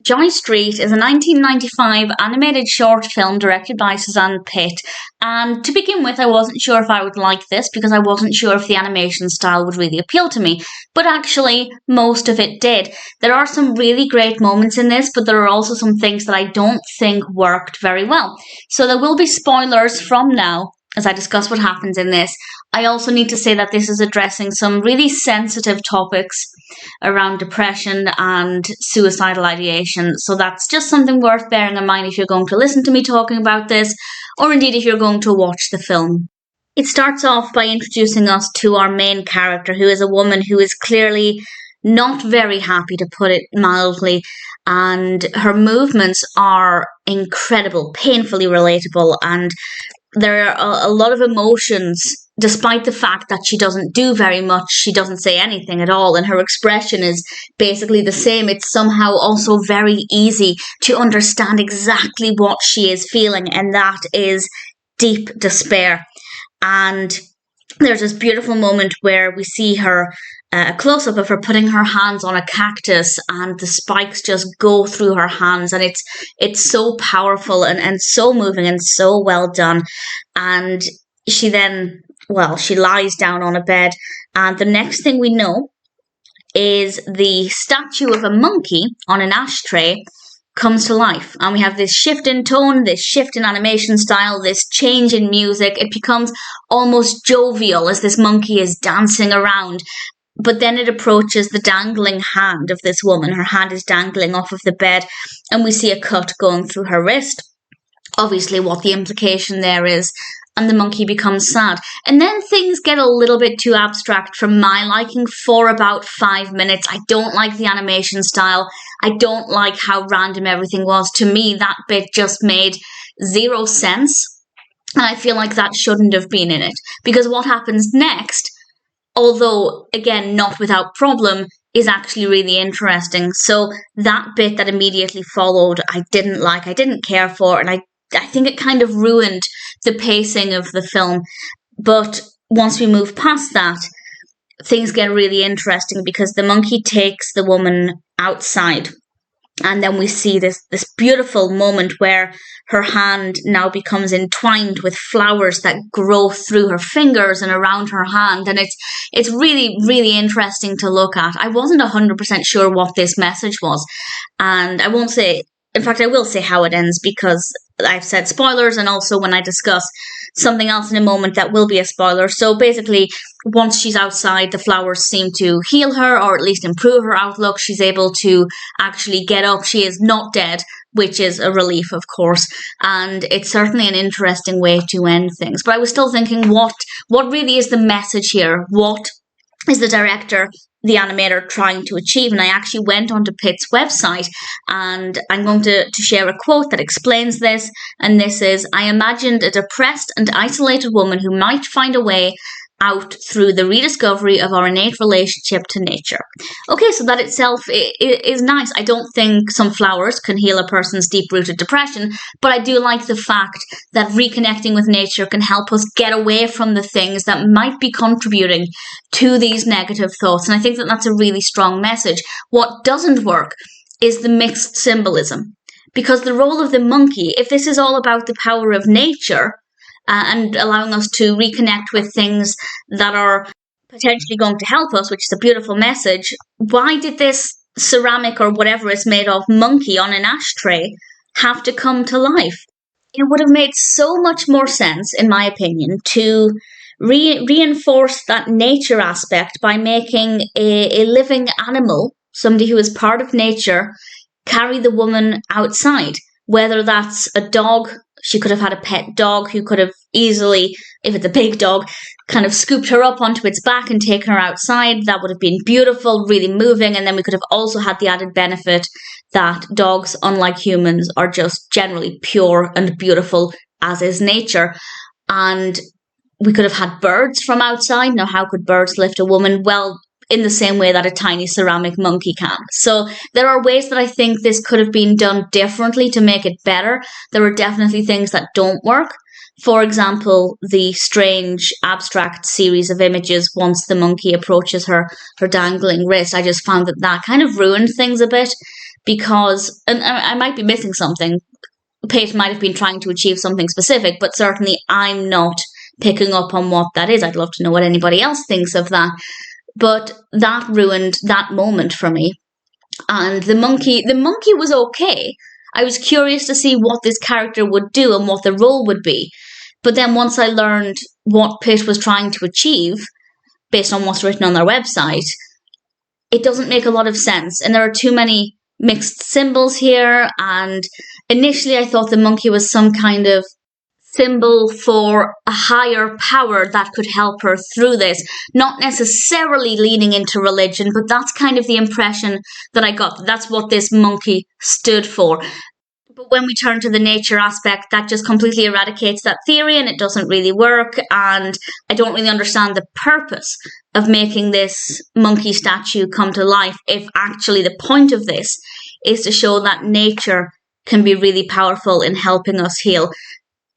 Johnny Street is a 1995 animated short film directed by Suzan Pitt. And to begin with, I wasn't sure if I would like this because I wasn't sure if the animation style would really appeal to me. But actually, most of it did. There are some really great moments in this, but there are also some things that I don't think worked very well. So there will be spoilers from now as I discuss what happens in this. I also need to say that this is addressing some really sensitive topics around depression and suicidal ideation. So that's just something worth bearing in mind if you're going to listen to me talking about this, or indeed if you're going to watch the film. It starts off by introducing us to our main character, who is a woman who is clearly not very happy, to put it mildly, and her movements are incredible, painfully relatable, and there are a lot of emotions, despite the fact that she doesn't do very much. She doesn't say anything at all, and her expression is basically the same. It's somehow also very easy to understand exactly what she is feeling, and that is deep despair. And there's this beautiful moment where we see her, a close-up of her putting her hands on a cactus, and the spikes just go through her hands, and it's so powerful and so moving and so well done. And she then, she lies down on a bed, and the next thing we know is the statue of a monkey on an ashtray comes to life, and we have this shift in tone, this shift in animation style, this change in music. It becomes almost jovial as this monkey is dancing around. But then it approaches the dangling hand of this woman. Her hand is dangling off of the bed, and we see a cut going through her wrist. Obviously, what the implication there is, and the monkey becomes sad. And then things get a little bit too abstract for my liking for about 5 minutes. I don't like the animation style. I don't like how random everything was. To me, that bit just made zero sense, and I feel like that shouldn't have been in it. Because what happens next, although, again, not without problem, is actually really interesting. So that bit that immediately followed, I didn't like, I didn't care for, and I think it kind of ruined the pacing of the film. But once we move past that, things get really interesting because the monkey takes the woman outside. And then we see this beautiful moment where her hand now becomes entwined with flowers that grow through her fingers and around her hand. And it's really, really interesting to look at. I wasn't 100% sure what this message was. And I won't say, in fact, I will say how it ends because I've said spoilers, and also when I discuss something else in a moment that will be a spoiler. So basically, once she's outside, the flowers seem to heal her, or at least improve her outlook. She's able to actually get up. She is not dead, which is a relief, of course. And it's certainly an interesting way to end things. But I was still thinking, what really is the message here? What is the director, the animator, trying to achieve? And I actually went onto Pitt's website, and I'm going to share a quote that explains this. And this is, "I imagined a depressed and isolated woman who might find a way out through the rediscovery of our innate relationship to nature." Okay, so that itself is nice. I don't think some flowers can heal a person's deep-rooted depression, but I do like the fact that reconnecting with nature can help us get away from the things that might be contributing to these negative thoughts. And I think that that's a really strong message. What doesn't work is the mixed symbolism, because the role of the monkey, if this is all about the power of nature, and allowing us to reconnect with things that are potentially going to help us, which is a beautiful message, why did this ceramic or whatever it's made of monkey on an ashtray have to come to life? It would have made so much more sense, in my opinion, to reinforce that nature aspect by making a living animal, somebody who is part of nature, carry the woman outside. Whether that's a dog, she could have had a pet dog who could have easily, if it's a big dog, kind of scooped her up onto its back and taken her outside. That would have been beautiful, really moving. And then we could have also had the added benefit that dogs, unlike humans, are just generally pure and beautiful, as is nature. And we could have had birds from outside. Now, how could birds lift a woman? Well, in the same way that a tiny ceramic monkey can. So there are ways that I think this could have been done differently to make it better. There are definitely things that don't work. For example, the strange abstract series of images once the monkey approaches her dangling wrist. I just found that kind of ruined things a bit, because, and I might be missing something. Pitt might have been trying to achieve something specific, but certainly I'm not picking up on what that is. I'd love to know what anybody else thinks of that. But that ruined that moment for me. And the monkey was okay. I was curious to see what this character would do and what the role would be. But then once I learned what Pitt was trying to achieve, based on what's written on their website, it doesn't make a lot of sense. And there are too many mixed symbols here. And initially I thought the monkey was some kind of symbol for a higher power that could help her through this, not necessarily leaning into religion, but that's kind of the impression that I got. That's what this monkey stood for. But when we turn to the nature aspect, that just completely eradicates that theory and it doesn't really work. And I don't really understand the purpose of making this monkey statue come to life if actually the point of this is to show that nature can be really powerful in helping us heal.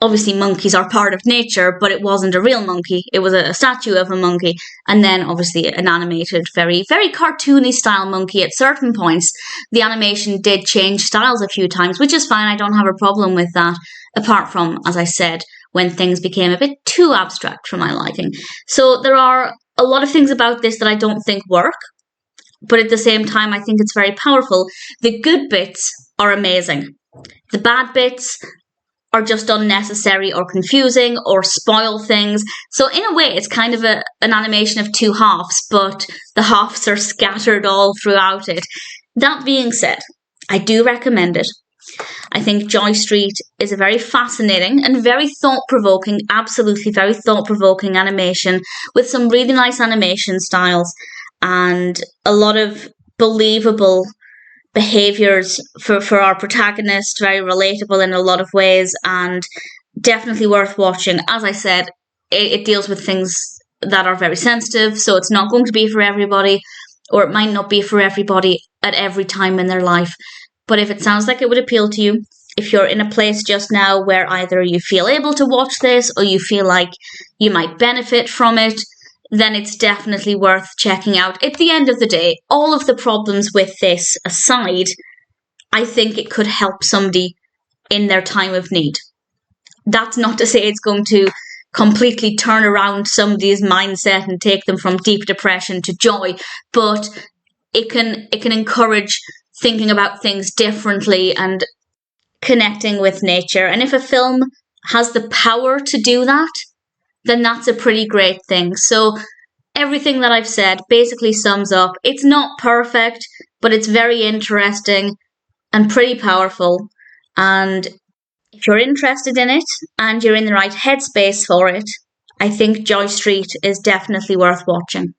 Obviously, monkeys are part of nature, but it wasn't a real monkey. It was a statue of a monkey. And then, obviously, an animated, very, very cartoony style monkey at certain points. The animation did change styles a few times, which is fine. I don't have a problem with that, apart from, as I said, when things became a bit too abstract for my liking. So there are a lot of things about this that I don't think work, but at the same time, I think it's very powerful. The good bits are amazing. The bad bits are just unnecessary or confusing or spoil things. So in a way, it's kind of an animation of two halves, but the halves are scattered all throughout it. That being said, I do recommend it. I think Joy Street is a very fascinating and very thought-provoking, absolutely very thought-provoking animation with some really nice animation styles and a lot of believable behaviors for our protagonist, very relatable in a lot of ways and definitely worth watching. As I said, it deals with things that are very sensitive, so it's not going to be for everybody, or it might not be for everybody at every time in their life. But if it sounds like it would appeal to you, if you're in a place just now where either you feel able to watch this or you feel like you might benefit from it, then it's definitely worth checking out. At the end of the day, all of the problems with this aside, I think it could help somebody in their time of need. That's not to say it's going to completely turn around somebody's mindset and take them from deep depression to joy, but it can encourage thinking about things differently and connecting with nature. And if a film has the power to do that, then that's a pretty great thing. So everything that I've said basically sums up. It's not perfect, but it's very interesting and pretty powerful. And if you're interested in it and you're in the right headspace for it, I think Joy Street is definitely worth watching.